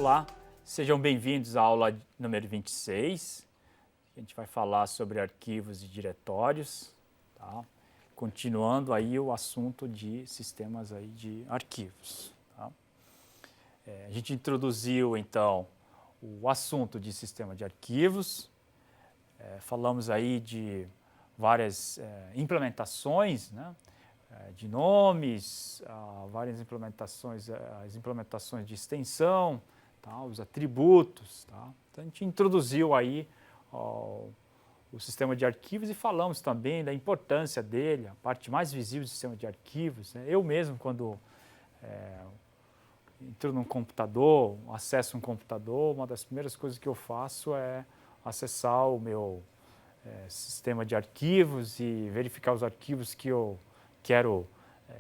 Olá, sejam bem-vindos à aula número 26. A gente vai falar sobre arquivos e diretórios, tá? Continuando aí o assunto de sistemas aí de arquivos. Tá? A gente introduziu então o assunto de sistema de arquivos, falamos aí de várias implementações, né? De nomes, várias implementações, as implementações de extensão, tá? Os atributos. Tá? Então a gente introduziu aí o sistema de arquivos e falamos também da importância dele, a parte mais visível do sistema de arquivos. Né? Eu mesmo, quando entro num computador, acesso um computador, uma das primeiras coisas que eu faço é acessar o meu sistema de arquivos e verificar os arquivos que eu quero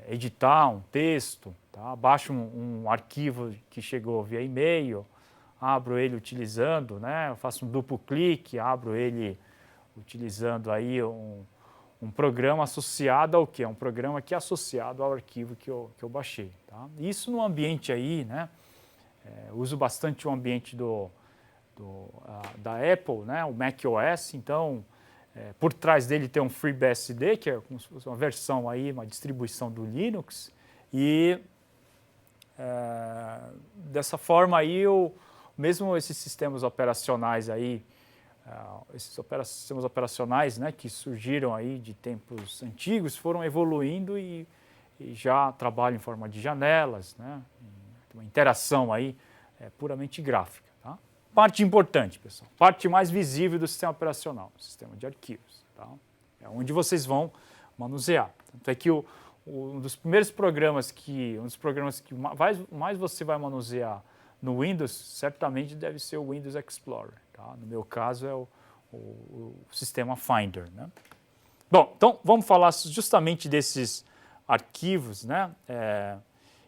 editar, um texto, tá? Baixo um arquivo que chegou via e-mail, abro ele utilizando, né? Eu faço um duplo clique, abro ele utilizando aí um programa associado ao quê? Um programa que é associado ao arquivo que eu baixei. Tá? Isso no ambiente aí, né? Uso bastante o ambiente da Apple, né? O macOS, então por trás dele tem um FreeBSD, que é como se fosse uma versão aí, uma distribuição do Linux, e dessa forma aí, mesmo esses sistemas operacionais aí, sistemas operacionais, né, que surgiram aí de tempos antigos, foram evoluindo e já trabalham em forma de janelas, né, uma interação aí puramente gráfica. Tá? Parte importante, pessoal, parte mais visível do sistema operacional, o sistema de arquivos. Tá? É onde vocês vão manusear. Tanto é que um dos programas que mais você vai manusear no Windows, certamente deve ser o Windows Explorer. Tá? No meu caso, é o sistema Finder. Né? Bom, então vamos falar justamente desses arquivos, né?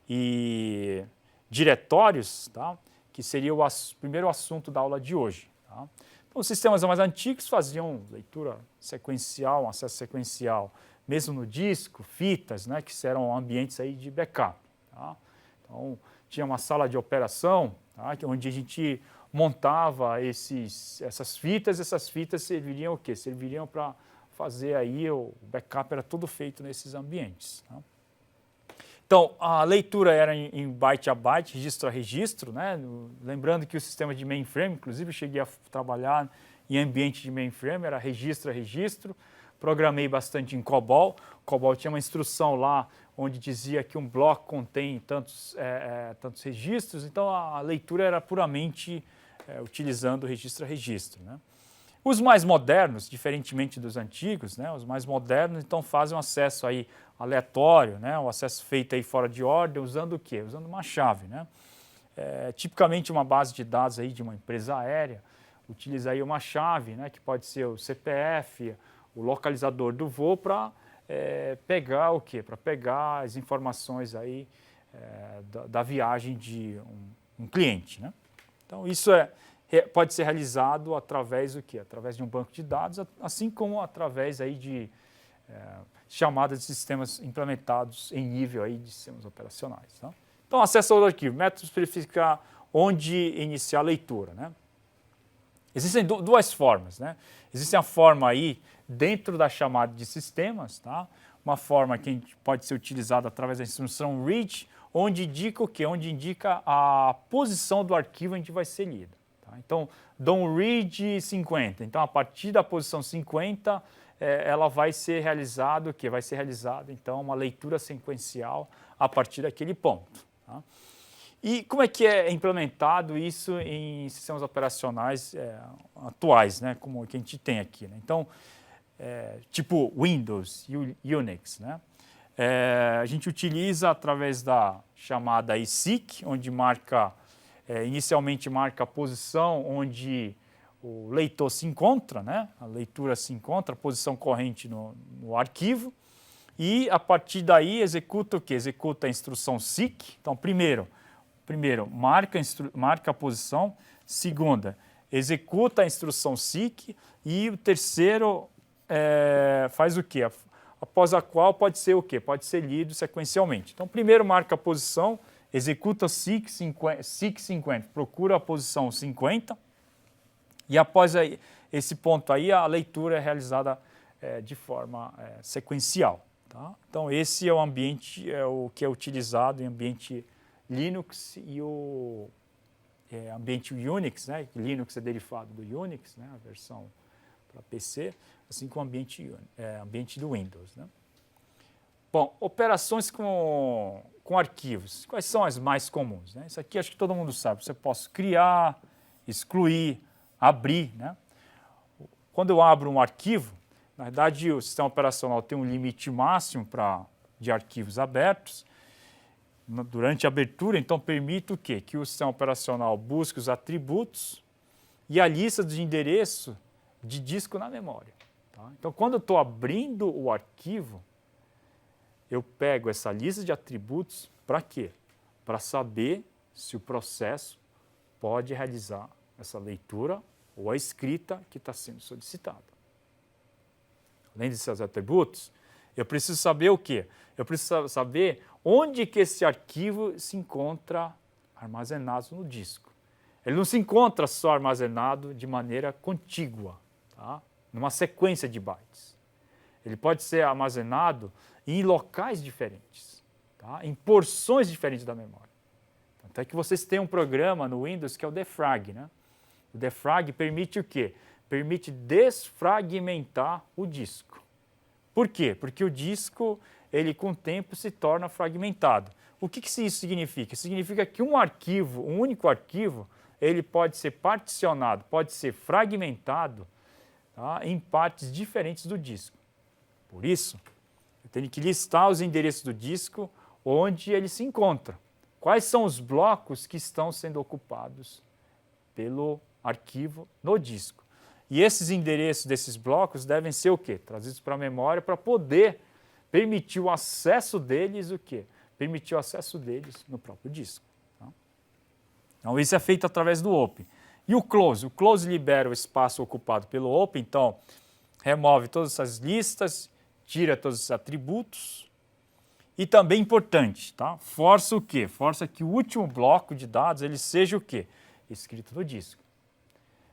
E diretórios, tá? Que seria o primeiro assunto da aula de hoje. Tá? Então, os sistemas mais antigos faziam leitura sequencial, um acesso sequencial, mesmo no disco, fitas, né, que eram ambientes aí de backup. Tá? Então, tinha uma sala de operação, tá, onde a gente montava essas fitas serviriam o quê? Serviriam para fazer aí, o backup era todo feito nesses ambientes. Tá? Então, a leitura era em byte a byte, registro a registro, né? Lembrando que o sistema de mainframe, inclusive eu cheguei a trabalhar em ambiente de mainframe, era registro a registro, programei bastante em COBOL. COBOL tinha uma instrução lá onde dizia que um bloco contém tantos registros, então a leitura era puramente utilizando registro a registro. Né? Os mais modernos, diferentemente dos antigos, né, os mais modernos então fazem um acesso aí aleatório, né, um acesso feito aí fora de ordem, usando o quê? Usando uma chave. Né? Tipicamente uma base de dados aí de uma empresa aérea utiliza aí uma chave, né, que pode ser o CPF, o localizador do voo para pegar o quê? Para pegar as informações aí da viagem de um cliente. Né? Então isso pode ser realizado através do quê? Através de um banco de dados, assim como através aí de chamadas de sistemas implementados em nível aí de sistemas operacionais. Tá? Então, acesso ao arquivo, métodos para verificar onde iniciar a leitura. Né? Existem duas formas. Né? Existe a forma aí dentro da chamada de sistemas, tá? Uma forma que pode ser utilizada através da instrução read, onde indica o quê? Onde indica a posição do arquivo onde vai ser lido. Então, dou um read 50. Então, a partir da posição 50, ela vai ser realizado o quê? Vai ser realizada, então, uma leitura sequencial a partir daquele ponto. Tá? E como é que é implementado isso em sistemas operacionais atuais, né? Como o que a gente tem aqui. Né? Então, tipo Windows, Unix, né? A gente utiliza através da chamada seek, onde inicialmente marca a posição onde o leitor se encontra, né? A leitura se encontra, a posição corrente no arquivo, e a partir daí executa o quê? Executa a instrução seek. Então, primeiro marca a posição, segunda, executa a instrução seek, e o terceiro faz o quê? Após a qual pode ser o quê? Pode ser lido sequencialmente. Então, primeiro marca a posição, executa SIC 50, procura a posição 50, e após esse ponto aí, a leitura é realizada de forma sequencial. Tá? Então, esse é o ambiente, o que é utilizado em ambiente Linux e o ambiente Unix, né? Linux é derivado do Unix, né? A versão para PC, assim como o ambiente do Windows. Né? Bom, operações com arquivos. Quais são as mais comuns? Né? Isso aqui acho que todo mundo sabe. Você pode criar, excluir, abrir. Né? Quando eu abro um arquivo, na verdade o sistema operacional tem um limite máximo de arquivos abertos. Durante a abertura, então, permite o quê? Que o sistema operacional busque os atributos e a lista de endereço de disco na memória. Tá? Então, quando eu estou abrindo o arquivo, eu pego essa lista de atributos para quê? Para saber se o processo pode realizar essa leitura ou a escrita que está sendo solicitada. Além desses atributos, eu preciso saber o quê? Eu preciso saber onde que esse arquivo se encontra armazenado no disco. Ele não se encontra só armazenado de maneira contígua, tá? Numa sequência de bytes. Ele pode ser armazenado em locais diferentes, tá? Em porções diferentes da memória. Tanto é que vocês têm um programa no Windows que é o defrag. Né? O defrag permite o quê? Permite desfragmentar o disco. Por quê? Porque o disco, ele com o tempo se torna fragmentado. O que isso significa? Significa que um único arquivo, ele pode ser particionado, pode ser fragmentado, tá, em partes diferentes do disco. Por isso, eu tenho que listar os endereços do disco onde ele se encontra. Quais são os blocos que estão sendo ocupados pelo arquivo no disco. E esses endereços desses blocos devem ser o quê? Trazidos para a memória para poder permitir o acesso deles o quê? Permitir o acesso deles no próprio disco. Tá? Então, isso é feito através do Open. E o Close? O Close libera o espaço ocupado pelo Open, então remove todas essas listas, tira todos esses atributos. E também importante, tá? Força o quê? Força que o último bloco de dados ele seja o quê? Escrito no disco.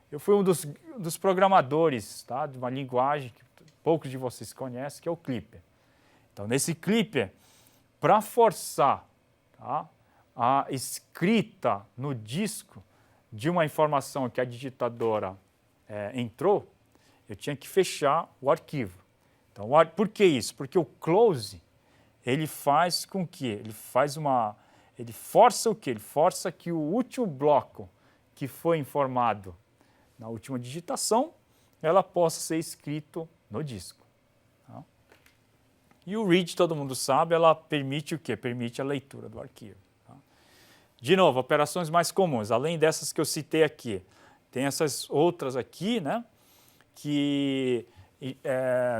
Eu fui um dos programadores, tá, de uma linguagem que poucos de vocês conhecem, que é o Clipper. Então, nesse Clipper, para forçar, tá, a escrita no disco de uma informação que a digitadora entrou, eu tinha que fechar o arquivo. Então, por que isso? Porque o close, ele faz com que, ele força o quê? Ele força que o último bloco que foi informado na última digitação, ela possa ser escrito no disco. Tá? E o read, todo mundo sabe, ela permite o quê? Permite a leitura do arquivo. Tá? De novo, operações mais comuns, além dessas que eu citei aqui, tem essas outras aqui, né? Que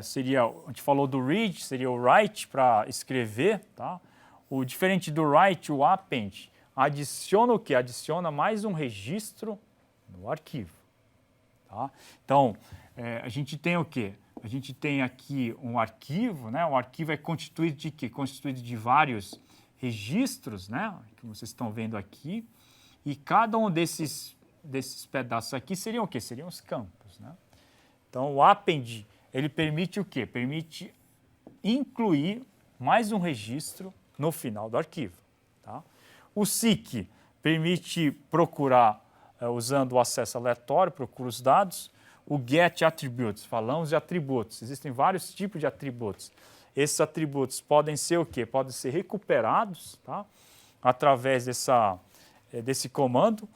seria, a gente falou do read, seria o write para escrever, tá? O diferente do write, o append, adiciona o quê? Adiciona mais um registro no arquivo. Tá? Então, a gente tem o quê? A gente tem aqui um arquivo, né? O arquivo é constituído de quê? Constituído de vários registros, né? Que vocês estão vendo aqui. E cada um desses pedaços aqui seriam o quê? Seriam os campos, né? Então, o append, ele permite o quê? Permite incluir mais um registro no final do arquivo. Tá? O seek permite procurar, usando o acesso aleatório, procura os dados. O get attributes, falamos de atributos. Existem vários tipos de atributos. Esses atributos podem ser o quê? Podem ser recuperados, tá? Através desse comando,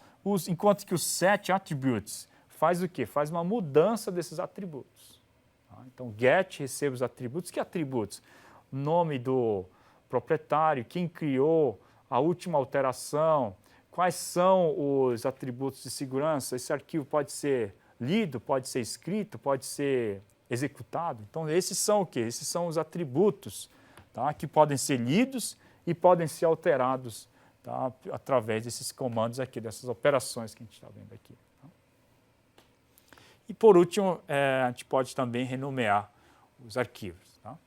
enquanto que o set attributes faz o quê? Faz uma mudança desses atributos. Tá? Então, get recebe os atributos. Que atributos? Nome do proprietário, quem criou, a última alteração, quais são os atributos de segurança. Esse arquivo pode ser lido, pode ser escrito, pode ser executado. Então, esses são o quê? Esses são os atributos, tá? Que podem ser lidos e podem ser alterados, tá? Através desses comandos aqui, dessas operações que a gente está vendo aqui. Tá? E, por último, a gente pode também renomear os arquivos. Tá?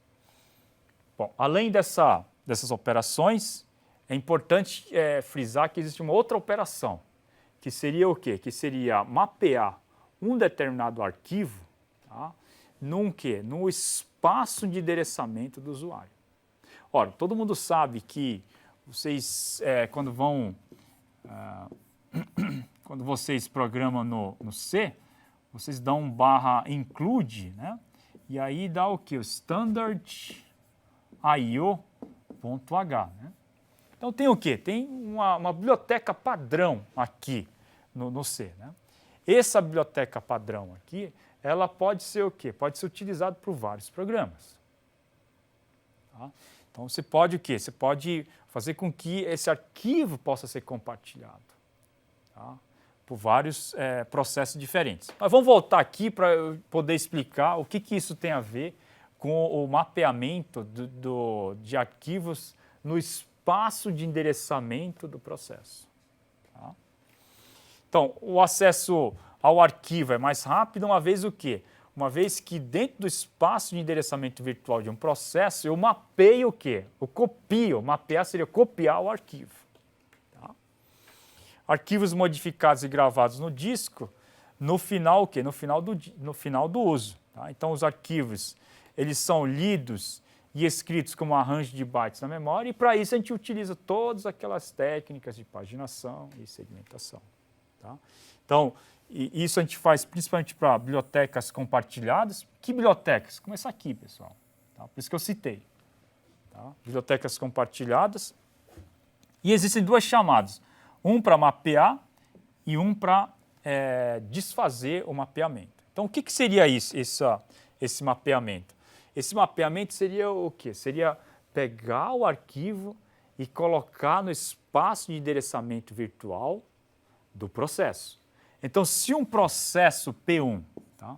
Bom, além dessas operações, é importante frisar que existe uma outra operação, que seria o quê? Que seria mapear um determinado arquivo, tá? No espaço de endereçamento do usuário. Ora, todo mundo sabe que vocês, quando vocês programam no C, vocês dão um /include, né? E aí dá o quê? O standard io.h, né? Então tem o quê? Tem uma biblioteca padrão aqui no C, né? Essa biblioteca padrão aqui, ela pode ser o quê? Pode ser utilizada por vários programas. Tá? Então você pode o quê? Você pode fazer com que esse arquivo possa ser compartilhado, tá? Por vários processos diferentes. Mas vamos voltar aqui para eu poder explicar o que isso tem a ver com o mapeamento de arquivos no espaço de endereçamento do processo. Tá? Então, o acesso ao arquivo é mais rápido, uma vez o quê? Uma vez que dentro do espaço de endereçamento virtual de um processo, eu mapeio o quê? Eu copio. Mapear seria copiar o arquivo. Tá? Arquivos modificados e gravados no disco, no final o quê? No final do uso. Tá? Então, os arquivos, eles são lidos e escritos como arranjo de bytes na memória, e para isso a gente utiliza todas aquelas técnicas de paginação e segmentação. Tá? Então, isso a gente faz principalmente para bibliotecas compartilhadas. Que bibliotecas? Como essa aqui, pessoal. Tá? Por isso que eu citei. Tá? Bibliotecas compartilhadas. E existem duas chamadas. Um para mapear e um para desfazer o mapeamento. Então, o que seria esse mapeamento? Esse mapeamento seria o quê? Seria pegar o arquivo e colocar no espaço de endereçamento virtual do processo. Então, se um processo P1, tá?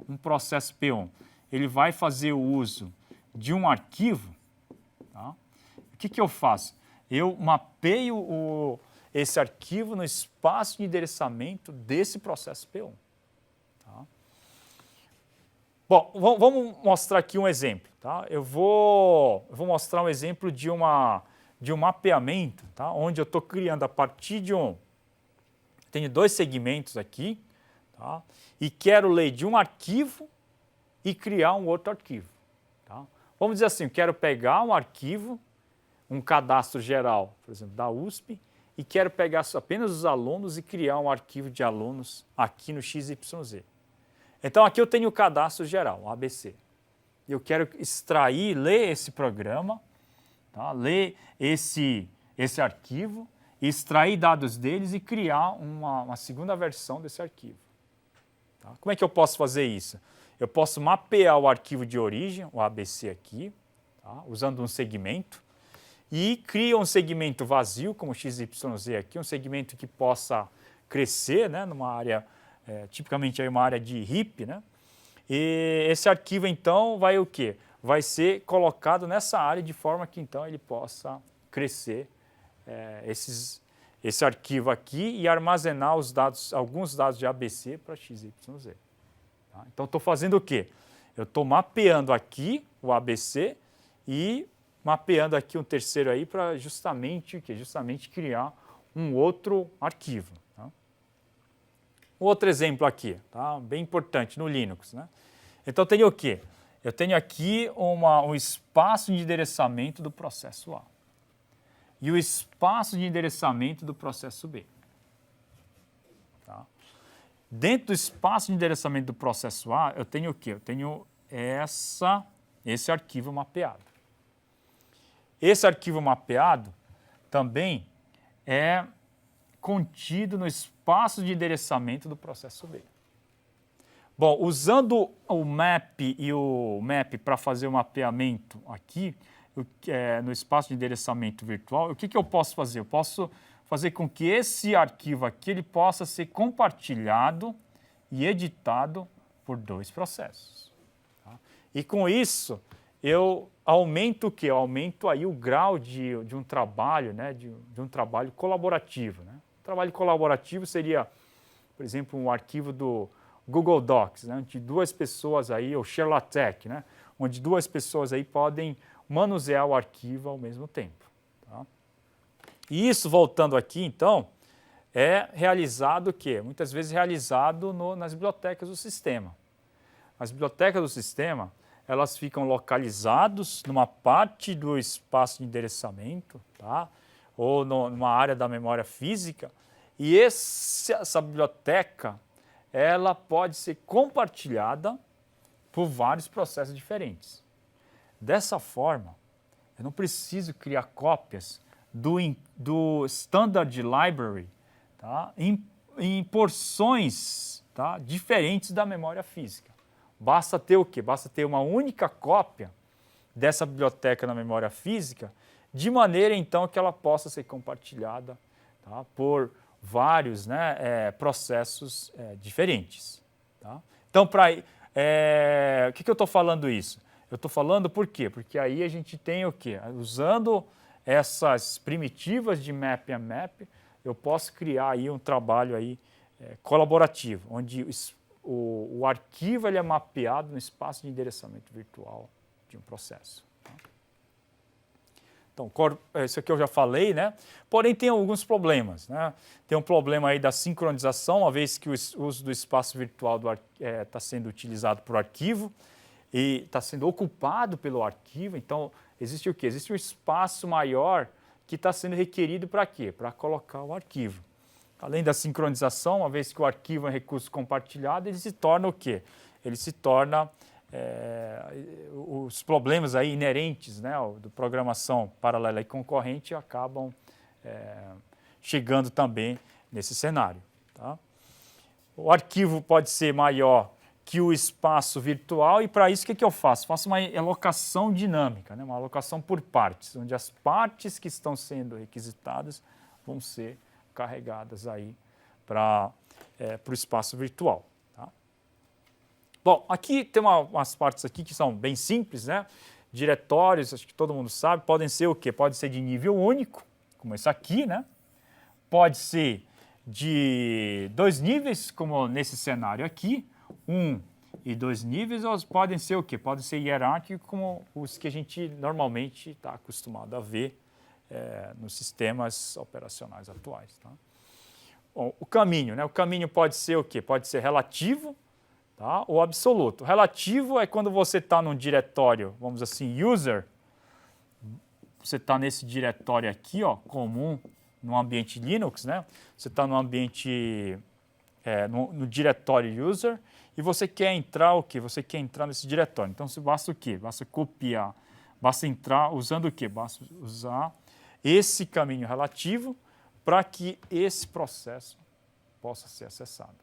Ele vai fazer o uso de um arquivo, tá? O que eu faço? Eu mapeio esse arquivo no espaço de endereçamento desse processo P1. Tá? Bom, vamos mostrar aqui um exemplo. Tá? Eu vou mostrar um exemplo de um mapeamento, tá? Onde eu estou criando a partir de tenho dois segmentos aqui, tá? E quero ler de um arquivo e criar um outro arquivo. Tá? Vamos dizer assim, eu quero pegar um arquivo, um cadastro geral, por exemplo, da USP, e quero pegar apenas os alunos e criar um arquivo de alunos aqui no XYZ. Então aqui eu tenho o cadastro geral, o ABC. Eu quero extrair, ler esse programa, tá? Ler esse arquivo, extrair dados deles e criar uma segunda versão desse arquivo. Tá? Como é que eu posso fazer isso? Eu posso mapear o arquivo de origem, o ABC aqui, tá? Usando um segmento, e crio um segmento vazio, como XYZ aqui, um segmento que possa crescer, né? Numa área, tipicamente aí uma área de heap, né? E esse arquivo, então, vai o quê? Vai ser colocado nessa área de forma que, então, ele possa crescer esse arquivo aqui e armazenar alguns dados de ABC para XYZ. Tá? Então, estou fazendo o quê? Eu estou mapeando aqui o ABC e mapeando aqui um terceiro aí para justamente o quê? Justamente criar um outro arquivo. Tá? Outro exemplo aqui, tá? Bem importante no Linux. Né? Então, eu tenho o quê? Eu tenho aqui um espaço de endereçamento do processo A e o espaço de endereçamento do processo B. Tá? Dentro do espaço de endereçamento do processo A, eu tenho o quê? Eu tenho esse arquivo mapeado. Esse arquivo mapeado também é contido no espaço de endereçamento do processo B. Bom, usando o map e o map para fazer o mapeamento aqui, no espaço de endereçamento virtual, o que eu posso fazer? Eu posso fazer com que esse arquivo aqui ele possa ser compartilhado e editado por dois processos. Tá? E com isso, eu aumento o quê? Eu aumento aí o grau de um trabalho, né? de um trabalho colaborativo. Né? O trabalho colaborativo seria, por exemplo, um arquivo do Google Docs, né? De duas pessoas aí, ou ShareLaTeX, né? Onde duas pessoas aí podem manusear o arquivo ao mesmo tempo. Tá? E isso, voltando aqui, então, é realizado o quê? Muitas vezes realizado nas bibliotecas do sistema. As bibliotecas do sistema, elas ficam localizadas numa parte do espaço de endereçamento, tá? Ou numa área da memória física, e essa biblioteca, ela pode ser compartilhada por vários processos diferentes. Dessa forma, eu não preciso criar cópias do Standard Library, tá? em porções, tá? diferentes da memória física. Basta ter o quê? Basta ter uma única cópia dessa biblioteca na memória física, de maneira então que ela possa ser compartilhada, tá? por vários, né, processos diferentes. Tá? Então, o que eu estou falando isso? Eu estou falando por quê? Porque aí a gente tem o quê? Usando essas primitivas de map and map, eu posso criar aí um trabalho aí, colaborativo, onde o arquivo ele é mapeado no espaço de endereçamento virtual de um processo. Tá? Então, isso aqui eu já falei, né? Porém, tem alguns problemas, né? Tem um problema aí da sincronização, uma vez que o uso do espaço virtual está sendo utilizado por arquivo e está sendo ocupado pelo arquivo. Então, existe o quê? Existe um espaço maior que está sendo requerido para quê? Para colocar o arquivo. Além da sincronização, uma vez que o arquivo é um recurso compartilhado, ele se torna o quê? Ele se torna os problemas aí inerentes, né, do programação paralela e concorrente acabam chegando também nesse cenário. Tá? O arquivo pode ser maior que o espaço virtual e para isso o que eu faço? Faço uma alocação dinâmica, né, uma alocação por partes, onde as partes que estão sendo requisitadas vão ser carregadas aí para o espaço virtual. Tá? Bom, aqui tem umas partes aqui que são bem simples, né? Diretórios, acho que todo mundo sabe, podem ser o quê? Pode ser de nível único, como esse aqui, né? Pode ser de 2 níveis, como nesse cenário aqui, 1 e 2 níveis, ou podem ser o quê? Podem ser hierárquicos, como os que a gente normalmente está acostumado a ver nos sistemas operacionais atuais. Tá? Bom, o caminho, né? O caminho pode ser o quê? Pode ser relativo, tá? Ou absoluto. Relativo é quando você está num diretório, vamos dizer assim, user, você está nesse diretório aqui, ó, comum, no ambiente Linux, né? Você está no ambiente, no diretório user, e você quer entrar o quê? Você quer entrar nesse diretório. Então, basta o quê? Basta copiar, basta entrar usando o quê? Basta usar esse caminho relativo para que esse processo possa ser acessado.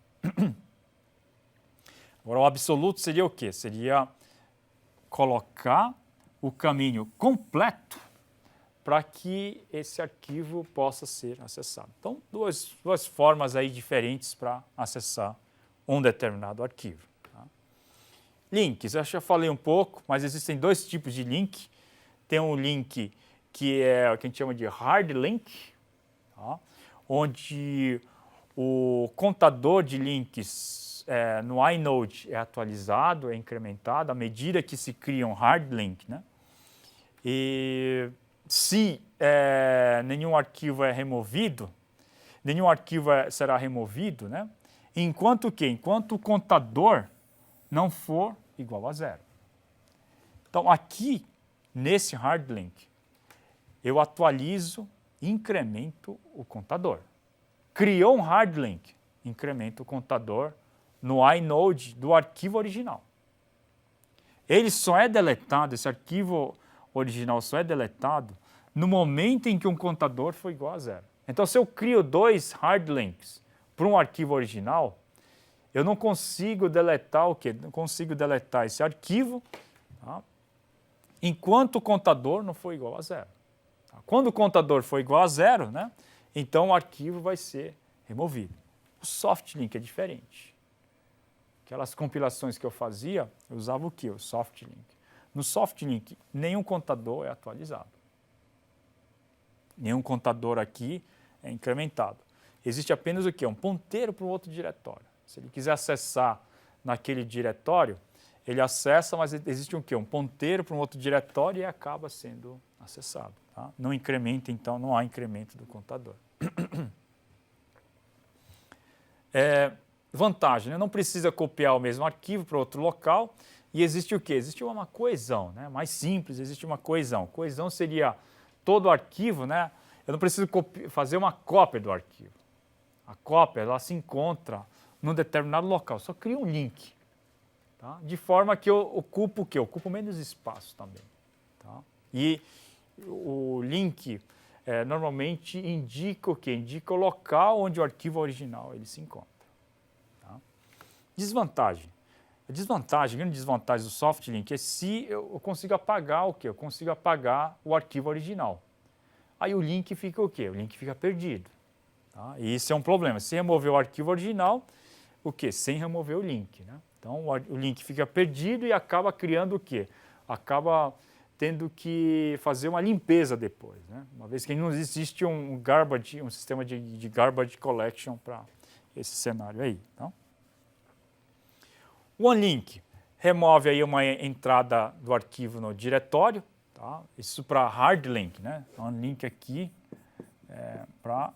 Agora, o absoluto seria o quê? Seria colocar o caminho completo para que esse arquivo possa ser acessado. Então, duas formas aí diferentes para acessar um determinado arquivo. Tá? Links, eu já falei um pouco, mas existem 2 tipos de link. Tem um link que é o que a gente chama de hard link, tá? Onde o contador de links no inode é atualizado, é incrementado à medida que se cria um hard link. Né? E se nenhum arquivo é removido, nenhum arquivo será removido, né? Enquanto o contador não for igual a 0. Então, aqui, nesse hard link, eu atualizo e incremento o contador. Criou um hard link, incremento o contador no inode do arquivo original. Ele só é deletado, esse arquivo original só é deletado no momento em que um contador for igual a 0. Então, se eu crio 2 hard links para um arquivo original, eu não consigo deletar o quê? Não consigo deletar esse arquivo, tá? Enquanto o contador não for igual a 0. Quando o contador for igual a 0, né, então o arquivo vai ser removido. O soft link é diferente. Aquelas compilações que eu fazia, eu usava o quê? O soft link. No soft link, nenhum contador é atualizado. Nenhum contador aqui é incrementado. Existe apenas o quê? Um ponteiro para um outro diretório. Se ele quiser acessar naquele diretório, ele acessa, mas existe um quê? Um ponteiro para um outro diretório e acaba sendo acessado. Tá? Não incrementa, então, não há incremento do contador. Vantagem, né? Não precisa copiar o mesmo arquivo para outro local. E existe o quê? Existe uma coesão, né? Mais simples, existe uma coesão. Coesão seria todo o arquivo, né? Eu não preciso fazer uma cópia do arquivo. A cópia, ela se encontra num determinado local. Só cria um link. Tá? De forma que eu ocupo o quê? Eu ocupo menos espaço também. Tá? E o link normalmente indica o quê? Indica o local onde o arquivo original ele se encontra. Tá? Desvantagem. A grande desvantagem do soft link é se eu consigo apagar o quê? Eu consigo apagar o arquivo original. Aí o link fica o quê? O link fica perdido. Tá? E isso é um problema. Se remover o arquivo original, o quê? Sem remover o link. Né? Então o link fica perdido e acaba criando o quê? Acaba tendo que fazer uma limpeza depois. Né? Uma vez que não existe um sistema de garbage collection para esse cenário aí. Então, OneLink remove aí uma entrada do arquivo no diretório, tá? Isso para hard link, né? OneLink aqui para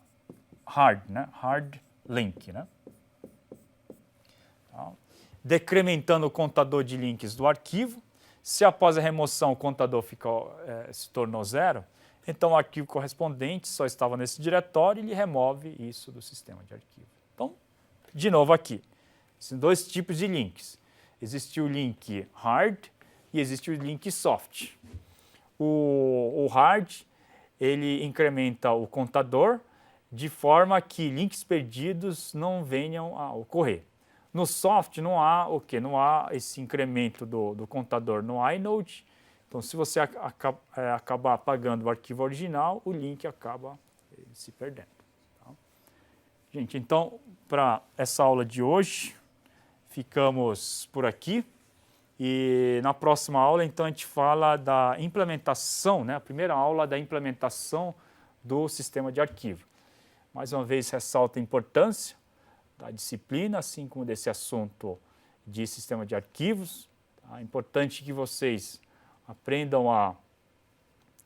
hard, né? Hard link, né? Tá? Decrementando o contador de links do arquivo. Se após a remoção o contador se tornou zero, então o arquivo correspondente só estava nesse diretório e ele remove isso do sistema de arquivo. Então, de novo aqui. São dois tipos de links. Existe o link hard e existe o link soft. O hard, ele incrementa o contador de forma que links perdidos não venham a ocorrer. No soft não há o quê? Não há esse incremento do contador no inode. Então, se você acabar apagando o arquivo original, o link acaba se perdendo. Tá? Gente, então, para essa aula de hoje, ficamos por aqui e na próxima aula, então, a gente fala da implementação, né? A primeira aula da implementação do sistema de arquivo. Mais uma vez, ressalto a importância da disciplina, assim como desse assunto de sistema de arquivos. Tá? É importante que vocês aprendam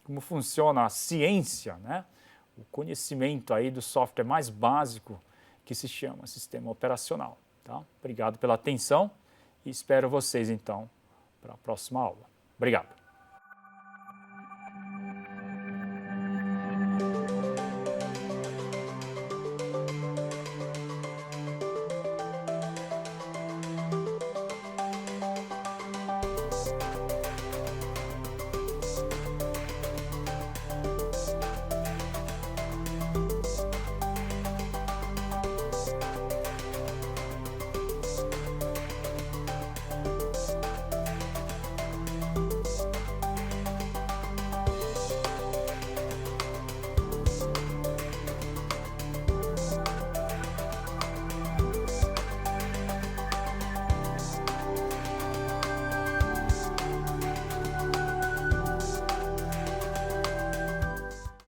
como funciona a ciência, né? O conhecimento aí do software mais básico que se chama sistema operacional. Tá? Obrigado pela atenção e espero vocês, então, para a próxima aula. Obrigado.